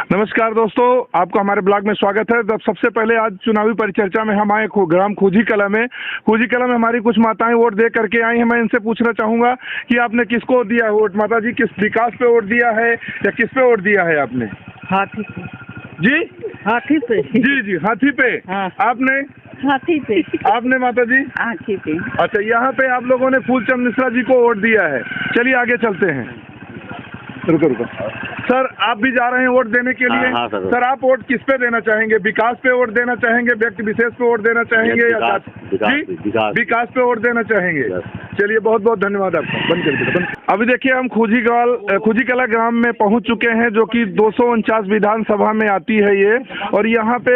नमस्कार दोस्तों, आपको हमारे ब्लॉग में स्वागत है। तब सबसे पहले आज चुनावी परिचर्चा में हम आए ग्राम खोजी कला में। खोजी कला में हमारी कुछ माताएं वोट दे करके आई हैं। मैं इनसे पूछना चाहूंगा कि आपने किसको दिया है वोट? माता जी, किस विकास पे वोट दिया है या किस पे वोट दिया है आपने? हाथी पे। जी, हाथी पे। जी जी, हाथी पे। हाँ। आपने? हाथी पे। आपने माता जी? हाथी पे। अच्छा, यहाँ पे आप लोगों ने फूलचंद मिश्रा जी को वोट दिया है। चलिए आगे चलते हैं। रुको सर, आप भी जा रहे हैं वोट देने के लिए? हाँ, सर, आप वोट किस पे देना चाहेंगे? विकास पे वोट देना चाहेंगे, व्यक्ति विशेष पे वोट देना चाहेंगे या विकास पे वोट देना चाहेंगे? चलिए, बहुत बहुत धन्यवाद आपका। बंद कर दीजिए। अभी देखिए, हम खोजी कला ग्राम में पहुंच चुके हैं, जो कि 249 विधानसभा में आती है ये। और यहाँ पे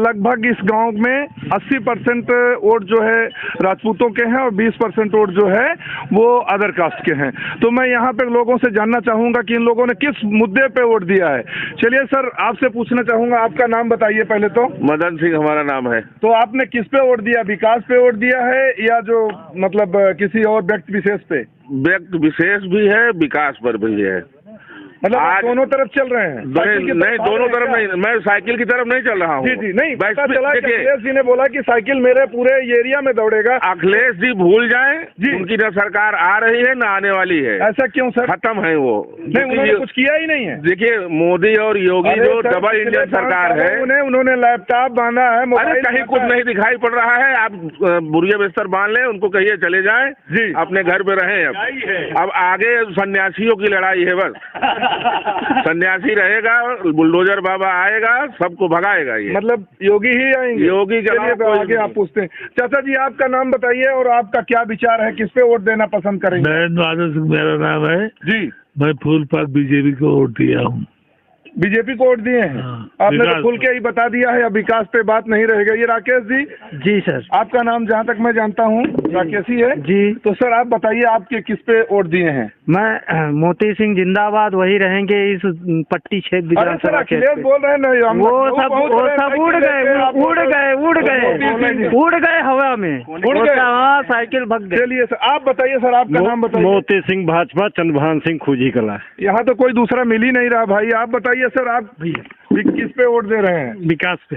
लगभग इस गांव में 80% वोट जो है राजपूतों के हैं और 20% वोट जो है वो अदर कास्ट के हैं। तो मैं यहाँ पे लोगों से जानना चाहूंगा कि इन लोगों ने किस मुद्दे पे वोट दिया है। चलिए सर, आपसे पूछना चाहूंगा, आपका नाम बताइए पहले तो। मदन सिंह हमारा नाम है। तो आपने किस पे वोट दिया? विकास पे वोट दिया है या जो मतलब किसी और व्यक्ति विशेष पे? व्यक्ति विशेष भी है, विकास पर भी है। मतलब आप दोनों तरफ चल रहे हैं? नहीं, दोनों तरफ नहीं, मैं साइकिल की तरफ नहीं चल रहा हूँ। जी जी, नहीं, पता चला कि अखिलेश जी ने बोला कि साइकिल मेरे पूरे एरिया में दौड़ेगा। अखिलेश जी भूल जाएं जी, उनकी न सरकार आ रही है न आने वाली है। ऐसा क्यों सर? खत्म है वो। नहीं, उन्होंने कुछ किया ही नहीं है। देखिए, मोदी और योगी जो डबल इंडियन सरकार है, उन्होंने लैपटॉप बांधा है, अरे कहीं कुछ नहीं दिखाई पड़ रहा है। आप बुढ़िया बिस्तर बांध लें, उनको कहिए चले जाएं जी, अपने घर पे रहें। अब आगे सन्यासियों की लड़ाई है बस। सन्यासी रहेगा, बुलडोजर बाबा आएगा, सबको भगाएगा। ये मतलब योगी ही आएंगे? योगी के आगे आप पूछते हैं। चाचा जी, आपका नाम बताइए और आपका क्या विचार है, किस पे वोट देना पसंद करेंगे? नरेंद्र बहादुर सिंह मेरा नाम है जी। मैं फूल पार्क बीजेपी को वोट दिया हूँ। बीजेपी को वोट दिए हैं? आपने तो खुल के ही बता दिया है, अब विकास पे बात नहीं रहेगा। ये राकेश जी? जी सर। आपका नाम जहाँ तक मैं जानता हूँ राकेश ही है जी। तो सर आप बताइए, आपके किस पे वोट दिए हैं? मैं मोती सिंह जिंदाबाद, वही रहेंगे इस पट्टी क्षेत्र विधानसभा। अखिलेश बोल रहे हैं वो सब उड़ गए हवा में, उड़ गए। हाँ, साइकिल भग गए। चलिए सर, आप बताइए सर, आपका नाम बताइए। मोती सिंह भाजपा, चंद्रभान सिंह खोजी कला। यहाँ तो कोई दूसरा मिल ही नहीं रहा भाई। आप बताइए सर, आप किस पे वोट दे रहे हैं? विकास पे।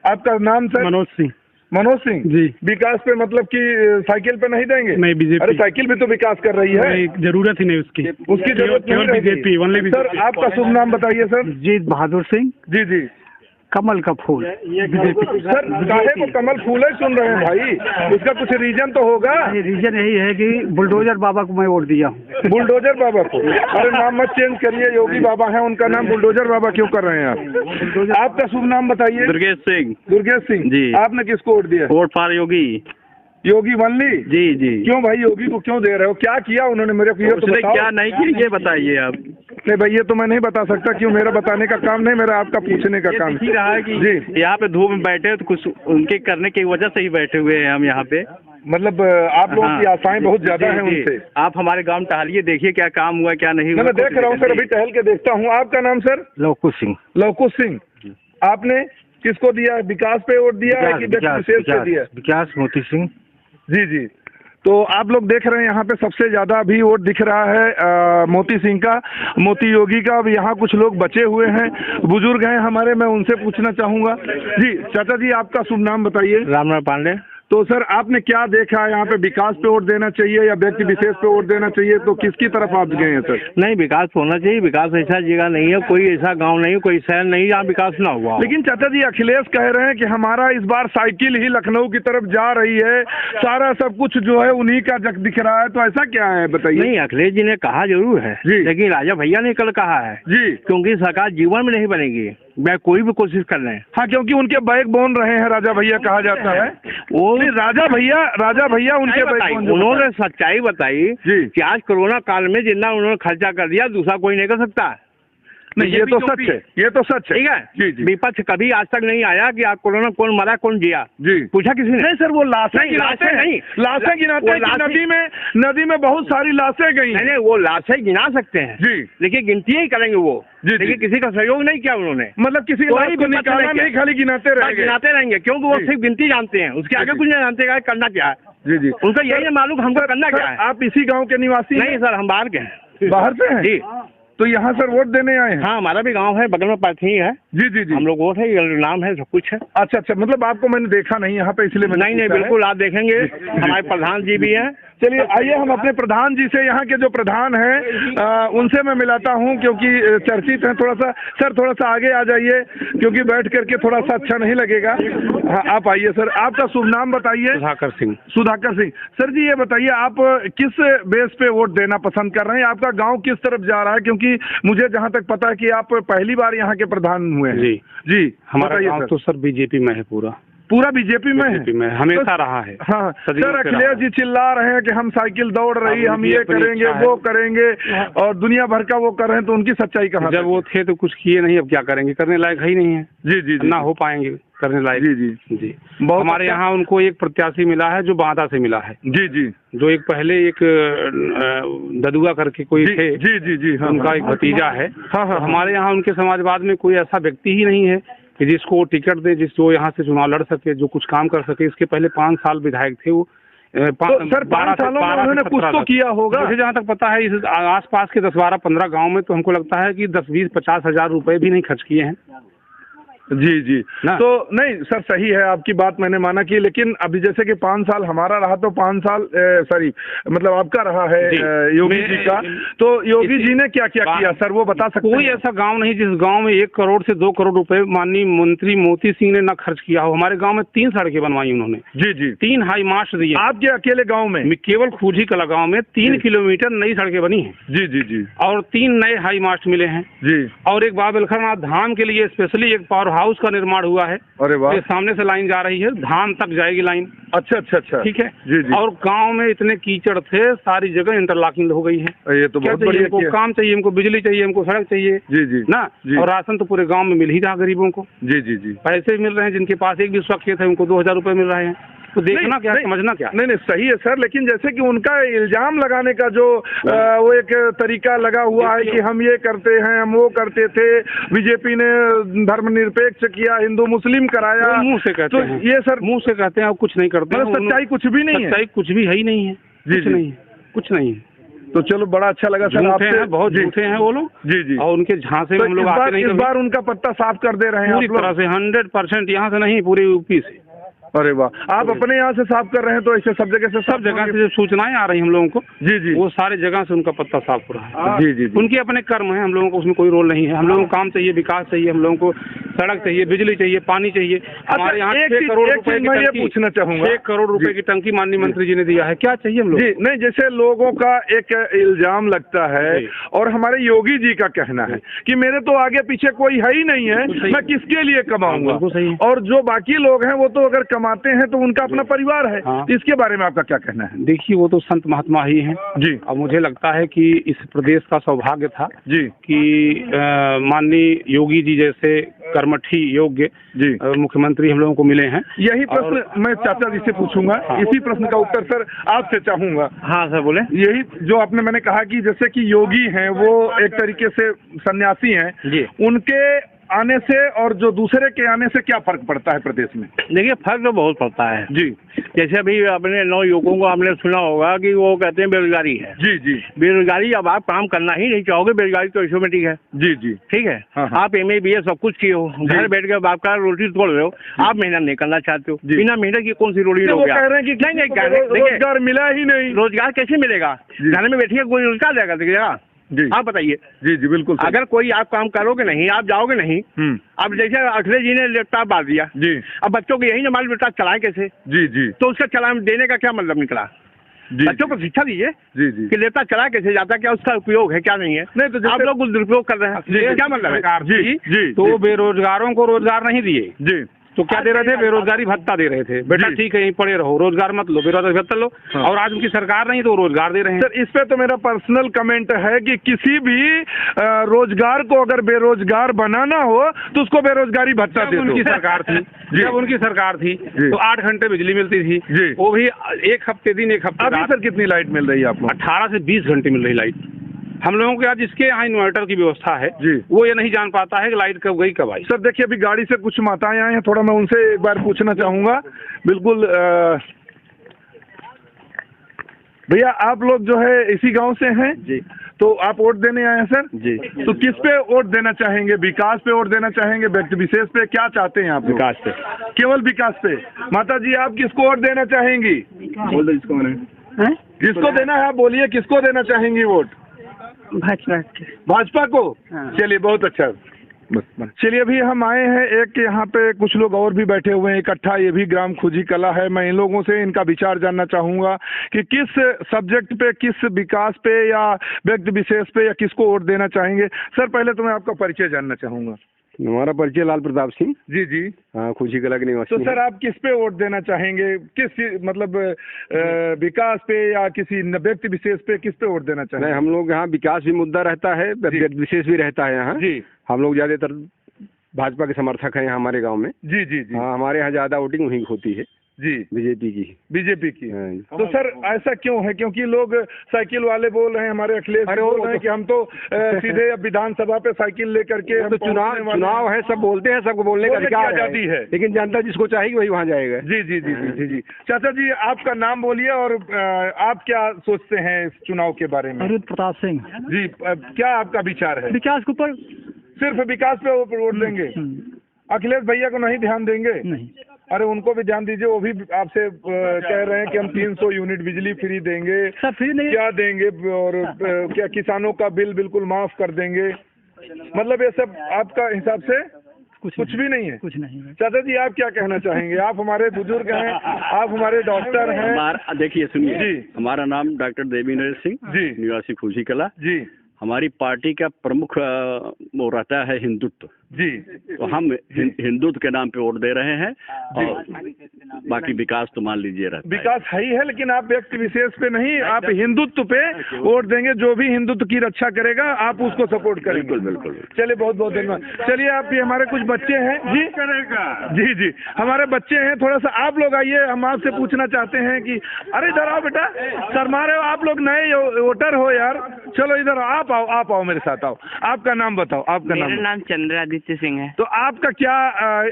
आपका नाम सर? मनोज सिंह। मनोज सिंह जी। विकास पे मतलब कि साइकिल पे नहीं देंगे? नहीं, बीजेपी। अरे साइकिल भी तो विकास कर रही है। जरूरत ही नहीं उसकी जरूरत केवल बीजेपी, ओनली बीजेपी। सर आपका शुभ नाम बताइए सर? जीत बहादुर सिंह। जी जी। कमल का फूल। सर काहे को कमल फूल ही सुन रहे हैं भाई? उसका कुछ रीजन तो होगा। रीजन यही है कि बुलडोजर बाबा को मैं वोट दिया हूँ। बुलडोजर बाबा को? अरे नाम मत चेंज करिए, योगी बाबा है, उनका नाम बुलडोजर बाबा क्यों कर रहे हैं आप? आपका शुभ नाम बताइए? दुर्गेश सिंह। दुर्गेश सिंह जी। आपने किसको वोट दिया? Vote for Yogi. Yogi only? जी जी। क्यों भाई, योगी को क्यों दे रहे हो? क्या किया उन्होंने मेरे को? ये तो बताओ। क्या नहीं किया, ये बताइए आप। नहीं भाई, ये तो मैं नहीं बता सकता, क्यों? मेरा बताने का काम नहीं, मेरा आपका पूछने का काम है रहा है कि जी यहाँ पे धूप में बैठे तो कुछ उनके करने की वजह से ही बैठे हुए हैं हम यहाँ पे। मतलब आप लोगों की आशाएं बहुत ज्यादा हैं उनसे। आप हमारे गांव टहलिए, देखिए क्या काम हुआ क्या नहीं हुआ। मैं देख रहा हूँ सर, अभी टहल के देखता हूँ। आपका नाम सर? लवकुश सिंह। लवकुश सिंह। आपने किसको दिया? विकास पे वोट दिया है कि विशेष पे दिया? विकास मोती सिंह। जी जी। तो आप लोग देख रहे हैं यहाँ पे सबसे ज्यादा अभी वोट दिख रहा है मोती सिंह का, मोती योगी का। अब यहाँ कुछ लोग बचे हुए हैं, बुजुर्ग हैं हमारे, मैं उनसे पूछना चाहूंगा। जी चाचा जी, आपका शुभ नाम बताइए? रामनाथ पांडे। तो सर आपने क्या देखा है यहाँ पे? विकास पे वोट देना चाहिए या व्यक्ति विशेष पे वोट देना चाहिए? तो किसकी तरफ आप गए हैं सर? नहीं, विकास होना चाहिए। विकास ऐसा जगह नहीं है, कोई ऐसा गांव नहीं, कोई शहर नहीं जहाँ विकास ना हुआ। लेकिन चाचा जी, अखिलेश कह रहे हैं कि हमारा इस बार साइकिल ही लखनऊ की तरफ जा रही है, सारा सब कुछ जो है उन्हीं का दिख रहा है। तो ऐसा क्या है बताइए? नहीं, अखिलेश जी ने कहा जरूर है जी, लेकिन राजा भैया ने कल कहा है जी, क्योंकि सरकार जीवन में नहीं बनेगी, मैं कोई भी कोशिश कर रहे हैं। हाँ, क्योंकि उनके बैकबोन रहे हैं राजा भैया, कहा जाता है। वो राजा भैया उनके बैकबोन। उन्होंने सच्चाई बताई कि आज कोरोना काल में जितना उन्होंने खर्चा कर दिया, दूसरा कोई नहीं कर सकता। नहीं, ये तो सच है, ये तो सच है। ठीक है जी जी। विपक्ष कभी आज तक नहीं आया कि कोरोना कौन मरा कौन जिया जी, पूछा किसी ने? नहीं सर, वो लाशें गिनाते हैं, नदी में बहुत सारी लाशें गई। नहीं, वो लाशें गिना सकते हैं जी, लेकिन गिनती ही करेंगे वो जी, लेकिन किसी का सहयोग नहीं किया उन्होंने। मतलब किसी को निकाला नहीं, खाली गिनाते रहेंगे क्योंकि वो सिर्फ गिनती जानते हैं, उसके आगे कुछ नहीं जानते करना क्या है। जी जी, उनका यही मालूम हमको करना क्या है। आप इसी गाँव के निवासी? नहीं सर, हम बाहर के हैं। बाहर से हैं जी। तो यहाँ सर वोट देने आए हैं? हाँ, हमारा भी गांव है, बगल में पाथी है। जी जी जी। हम लोग वोट है, नाम है, सब कुछ है। अच्छा अच्छा, मतलब आपको मैंने देखा नहीं यहाँ पे, इसलिए मैंने नहीं, बिल्कुल आप देखेंगे। हमारे प्रधान जी भी हैं। चलिए आइए हम अपने प्रधान जी से, यहाँ के जो प्रधान हैं उनसे मैं मिलाता हूँ, क्योंकि चर्चित हैं थोड़ा सा। सर थोड़ा सा आगे आ जाइए, क्योंकि बैठ करके थोड़ा सा अच्छा नहीं लगेगा। हाँ आप आइए सर, आपका शुभ नाम बताइए। सुधाकर सिंह। सुधाकर सिंह। सर जी ये बताइए, आप किस बेस पे वोट देना पसंद कर रहे हैं? आपका गांव किस तरफ जा रहा है? क्योंकि मुझे जहां तक पता है कि आप पहली बार यहाँ के प्रधान हुए हैं। जी हमारा गांव तो सर बीजेपी में है, पूरा बीजेपी में है। बीजेपी में हमेशा रहा है। हाँ सर, अखिलेश जी चिल्ला रहे हैं कि हम साइकिल दौड़ रही, हम ये करेंगे वो करेंगे, और दुनिया भर का वो कर रहे हैं, तो उनकी सच्चाई कहाँ? जब वो थे तो कुछ किए नहीं, अब क्या करेंगे? करने लायक ही नहीं है। जी जी, ना हो पाएंगे करने लायक। जी जी जी। हमारे यहाँ उनको एक प्रत्याशी मिला है जो बांदा से मिला है। जी जी। जो एक पहले एक ददुआ करके कोई थे। जी जी जी। उनका एक भतीजा है। हाँ हाँ। हमारे यहाँ उनके समाजवाद में कोई ऐसा व्यक्ति ही नहीं है कि जिसको वो टिकट दे, जो यहाँ से चुनाव लड़ सके, जो कुछ काम कर सके। इसके पहले 5 साल विधायक थे वो। तो सर 5 सालों में उन्होंने कुछ तो किया होगा। मुझे जहाँ तक पता है इस आसपास के 10-12-15 गांव में तो हमको लगता है कि 10-20-50 हजार रुपए भी नहीं खर्च किए हैं। जी जी। तो नहीं सर, सही है आपकी बात, मैंने माना कि, लेकिन अभी जैसे कि 5 साल हमारा रहा, तो 5 साल सॉरी मतलब आपका रहा है योगी जी का, तो योगी जी ने क्या क्या किया सर, वो बता सकते हैं? कोई ऐसा गांव नहीं जिस गांव में 1 करोड़ से 2 करोड़ रुपए माननीय मंत्री मोती सिंह ने न खर्च किया हो। हमारे गांव में 3 सड़कें बनवाई उन्होंने। जी जी। 3 हाई मास्ट दिए आपके अकेले गाँव में? केवल खूजी कला गाँव में 3 किलोमीटर नई सड़कें बनी है। जी जी जी। और 3 नए हाई मास्ट मिले हैं। जी। और एक बाबा बिलखरनाथ धाम के लिए स्पेशली एक पावर हाउस का निर्माण हुआ है। अरे वाह। ये सामने से लाइन जा रही है, धाम तक जाएगी लाइन। अच्छा अच्छा अच्छा। ठीक है। जी जी। और गांव में इतने कीचड़ थे, सारी जगह इंटरलॉकिंग हो गई है। ये तो बहुत बढ़िया। हमको काम चाहिए, हमको बिजली चाहिए, हमको सड़क चाहिए। जी जी ना जी। और राशन तो पूरे गांव में मिल ही रहा गरीबों को। जी जी जी। पैसे मिल रहे हैं, जिनके पास एक भी खेत है उनको 2000 रुपए मिल रहे हैं। तो देखना क्या, समझना क्या? नहीं नहीं, सही है सर, लेकिन जैसे कि उनका इल्जाम लगाने का जो वो एक तरीका लगा हुआ है कि हम ये करते हैं, हम वो करते थे, बीजेपी ने धर्मनिरपेक्ष किया, हिंदू मुस्लिम कराया, मुंह से कहते तो हैं। ये सर मुंह से कहते हैं और कुछ नहीं करते हैं। सच्चाई कुछ भी नहीं है। सच्चाई कुछ भी है ही नहीं है। जी जी। नहीं, कुछ नहीं है। तो चलो बड़ा अच्छा लगा सर आपसे। बहुत झूठे हैं वो लोग। जी जी। और उनके झांसे में हम लोग आते नहीं। इस बार उनका पत्ता साफ कर दे रहे हैं पूरी तरह से 100%, यहाँ से नहीं, पूरे यूपी से। अरे वाह, आप अपने यहाँ से साफ कर रहे हैं, तो ऐसे सब जगह से जो सूचनाएं आ रही हम लोगों को। जी जी। वो सारे जगह से उनका पत्ता साफ हो रहा है। जी जी। उनके अपने कर्म है, हम लोगों को उसमें कोई रोल नहीं है। हम लोगों को काम चाहिए, विकास चाहिए, हम लोगों को सड़क चाहिए, बिजली चाहिए, पानी चाहिए। हमारे यहाँ 6 करोड़ रुपए की टंकी, पूछना चाहूंगा, 6 करोड़ रुपए की टंकी माननीय मंत्री जी ने दिया है। क्या चाहिए हम लोग? जी नहीं, जैसे लोगों का एक इल्जाम लगता है, और हमारे योगी जी का कहना है कि मेरे तो आगे पीछे कोई है ही नहीं है, मैं किसके लिए कमाऊंगा? और जो बाकी लोग हैं वो तो अगर कमाते हैं तो उनका अपना परिवार है। इसके बारे में आपका क्या कहना है? देखिए, वो तो संत महात्मा ही हैं जी। और मुझे लगता है कि इस प्रदेश का सौभाग्य था जी कि माननीय योगी जी जैसे कर्मठी योग्य जी मुख्यमंत्री हम लोगों को मिले हैं। यही प्रश्न मैं चाचा जी से पूछूंगा। इसी प्रश्न का उत्तर सर आपसे चाहूंगा। हाँ सर बोले। यही जो आपने मैंने कहा कि जैसे कि योगी हैं, वो एक तरीके से सन्यासी हैं जी, उनके आने से और जो दूसरे के आने से क्या फर्क पड़ता है प्रदेश में? देखिए, फर्क तो बहुत पड़ता है जी। जैसे अभी अपने 9 युवकों को आपने सुना होगा कि वो कहते हैं बेरोजगारी है। जी जी। बेरोजगारी, अब आप काम करना ही नहीं चाहोगे, बेरोजगारी तो ऑटोमेटिक है। जी जी। ठीक है। हाँ। आप MA BA सब कुछ किए हो, घर बैठ के आपका रोटी तोड़ रहे हो, आप मेहनत नहीं करना चाहते हो। बिना मेहनत की कौन सी रोटी वो कह रहे हैं कि नहीं, रोजगार मिला ही नहीं। रोजगार कैसे मिलेगा? घर में बैठिए कोई रोजगार देगा देखिएगा जी। आप बताइए। जी जी बिल्कुल। अगर कोई आप काम करोगे नहीं, आप जाओगे नहीं। अब जैसे अखिलेश जी ने लैपटॉप बांट दिया जी, अब बच्चों को यही ना मालूम लैपटॉप चलाए कैसे। जी जी। तो उसका चलान देने का क्या मतलब निकला? बच्चों को शिक्षा दीजिए जी जी कि लैपटॉप चला कैसे जाता, क्या उसका उपयोग है क्या नहीं है। नहीं तो आप लोग दुरुपयोग कर रहे हैं, क्या मतलब है? जी जी। तो बेरोजगारों को रोजगार नहीं दिए जी, तो क्या दे रहे थे? बेरोजगारी भत्ता दे रहे थे। बेटा ठीक है, यहीं पड़े रहो, रोजगार मत लो, बेरोजगारी भत्ता लो। और आज उनकी सरकार नहीं तो रोजगार दे रहे हैं। सर इस पे तो मेरा पर्सनल कमेंट है कि किसी भी रोजगार को अगर बेरोजगार बनाना हो तो उसको बेरोजगारी भत्ता दे दो। उनकी सरकार थी, जब उनकी सरकार थी तो 8 घंटे बिजली मिलती थी जी, वो भी 1 हफ्ते दिन 1 हफ्ते। अभी सर कितनी लाइट मिल रही है आपको? 18 से 20 घंटे मिल रही लाइट। हम लोगों के आज जिसके यहाँ इन्वर्टर की व्यवस्था है जी, वो ये नहीं जान पाता है कि लाइट कब गई कब आई। सर देखिए, अभी गाड़ी से कुछ माताएं आए हैं, थोड़ा मैं उनसे एक बार पूछना चाहूंगा। बिल्कुल भैया, आप लोग जो है इसी गांव से हैं जी? तो आप वोट देने आए हैं सर? जी। तो किस पे वोट देना चाहेंगे? विकास पे वोट देना चाहेंगे, व्यक्ति विशेष पे, क्या चाहते हैं आप? विकास पे। केवल विकास पे। माता जी आप किसको वोट देना चाहेंगी? बोल दो जिसको मैंने। जिसको देना है आप बोलिए, किसको देना चाहेंगी वोट? भाजपा को। चलिए बहुत अच्छा। चलिए अभी हम आए हैं, एक यहाँ पे कुछ लोग और भी बैठे हुए हैं इकट्ठा, ये भी ग्राम खुजी कला है। मैं इन लोगों से इनका विचार जानना चाहूंगा कि किस सब्जेक्ट पे, किस विकास पे या व्यक्ति विशेष पे या किसको वोट देना चाहेंगे। सर पहले तो मैं आपका परिचय जानना चाहूंगा। हमारा परिचय लाल प्रताप सिंह। जी जी। हाँ, खुशी कला के निवासी। तो सर आप किस पे वोट देना चाहेंगे? किस मतलब विकास पे या किसी व्यक्ति विशेष पे, किस पे वोट देना चाहेंगे? हम लोग यहाँ विकास भी मुद्दा रहता है, विशेष भी रहता है यहाँ जी। हम लोग ज्यादातर भाजपा के समर्थक हैं यहाँ हमारे गांव में। जी जी जी। हाँ, हमारे यहाँ ज्यादा वोटिंग वहीं होती है जी, बीजेपी की। बीजेपी की। तो सर ऐसा क्यों है? क्योंकि लोग साइकिल वाले बोल रहे हैं, हमारे अखिलेश बोल रहे हैं कि हम तो सीधे अब विधानसभा पे साइकिल लेकर के तो चुनाव है, सब बोलते हैं, सबको बोलने का अधिकार है, लेकिन जनता जिसको चाहेगी वही वहाँ जाएगा। जी जी जी जी जी। चाचा जी आपका नाम बोलिए और आप क्या सोचते हैं इस चुनाव के बारे में? अरुण प्रताप सिंह जी। क्या आपका विचार है? विकास के ऊपर, सिर्फ विकास पे वोट देंगे? अखिलेश भैया को नहीं ध्यान देंगे? नहीं। अरे उनको भी ध्यान दीजिए, वो भी आपसे कह रहे हैं कि हम 300 यूनिट बिजली फ्री देंगे। सब फ्री नहीं, क्या देंगे? और क्या किसानों का बिल बिल्कुल माफ कर देंगे? मतलब ये सब आपका हिसाब से कुछ भी नहीं है? कुछ नहीं है। चाचा जी आप क्या कहना चाहेंगे? आप हमारे बुजुर्ग हैं, आप हमारे डॉक्टर हैं। देखिए सुनिए जी। हमारा नाम डॉक्टर देवी नरेश सिंह जी, निवासी खुशी कला जी। हमारी पार्टी का प्रमुख वो रहता है हिंदुत्व जी। तो हम हिंदुत्व के नाम पे वोट दे रहे हैं और बाकी विकास तो मान लीजिए रहता है। विकास है ही है, लेकिन आप व्यक्ति विशेष पे नहीं, आप हिंदुत्व पे वोट देंगे। जो भी हिंदुत्व की रक्षा करेगा आप उसको सपोर्ट करेंगे। बिल्कुल बिल्कुल। चलिए बहुत बहुत धन्यवाद। चलिए आप ये हमारे कुछ बच्चे हैं जी करेगा। जी जी हमारे बच्चे हैं, थोड़ा सा आप लोग आइए, हम आपसे पूछना चाहते हैं कि अरे इधर आओ बेटा, शर्मा रहे हो आप लोग, नए वोटर हो यार, चलो इधर आप आओ मेरे साथ आओ। आपका नाम बताओ। आपका नाम? मेरा नाम चंद्रादित्य सिंह है। तो आपका क्या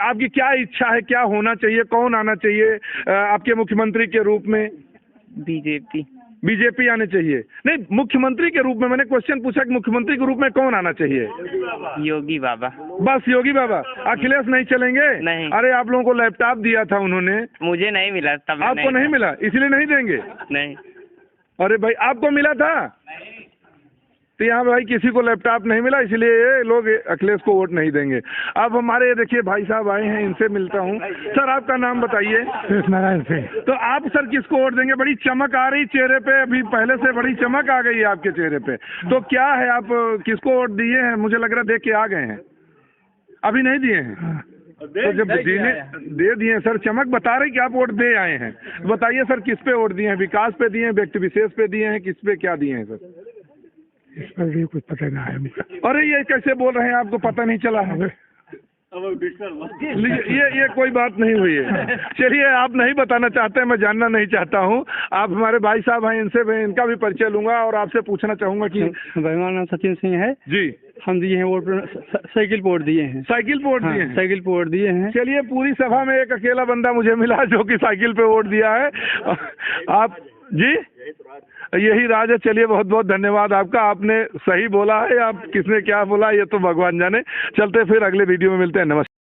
आपकी क्या इच्छा है, क्या होना चाहिए, कौन आना चाहिए आपके मुख्यमंत्री के रूप में? बीजेपी आने चाहिए? नहीं, मुख्यमंत्री के रूप में मैंने क्वेश्चन पूछा कि मुख्यमंत्री के रूप में कौन आना चाहिए? योगी बाबा। बस योगी बाबा। अखिलेश नहीं चलेंगे? नहीं। अरे आप लोगों को लैपटॉप दिया था उन्होंने, मुझे नहीं मिला तब। आपको नहीं मिला इसलिए नहीं देंगे? नहीं। अरे भाई आपको मिला था? तो यहाँ भाई किसी को लैपटॉप नहीं मिला, इसलिए ये लोग अखिलेश को वोट नहीं देंगे। अब हमारे देखिए भाई साहब आए हैं, इनसे मिलता हूँ। सर आपका नाम बताइए। नारायण सिंह। तो आप सर किसको वोट देंगे? बड़ी चमक आ रही चेहरे पे, अभी पहले से बड़ी चमक आ गई है आपके चेहरे पे। तो क्या है, आप किसको वोट दिए हैं? मुझे लग रहा है देख के आ गए हैं, अभी नहीं दिए हैं। तो जब दे दिए सर, चमक बता रही कि आप वोट दे आए हैं। बताइए सर किस पे वोट दिए हैं? विकास पे दिए हैं, व्यक्ति विशेष पे दिए हैं, किस पे क्या दिए हैं सर? इस पर भी कुछ पता नहीं है मुझे। अरे ये कैसे बोल रहे हैं, आपको पता नहीं चला है? ये कोई बात नहीं हुई है। चलिए आप नहीं बताना चाहते, मैं जानना नहीं चाहता हूँ। आप हमारे भाई साहब हैं, इनसे मैं इनका भी परिचय लूंगा और आपसे पूछना चाहूंगा कि मेरा नाम सचिन सिंह है जी। हम दिए हैं वोट, साइकिल पे वोट दिए हैं। साइकिल पे वोट दिए हैं? साइकिल पे वोट दिए हैं। चलिए पूरी सभा में एक अकेला बंदा मुझे मिला जो कि साइकिल पे वोट दिया है। आप जी यही राज है। चलिए बहुत बहुत धन्यवाद आपका, आपने सही बोला है, आप किसने क्या बोला ये तो भगवान जाने। चलते फिर अगले वीडियो में मिलते हैं। नमस्कार।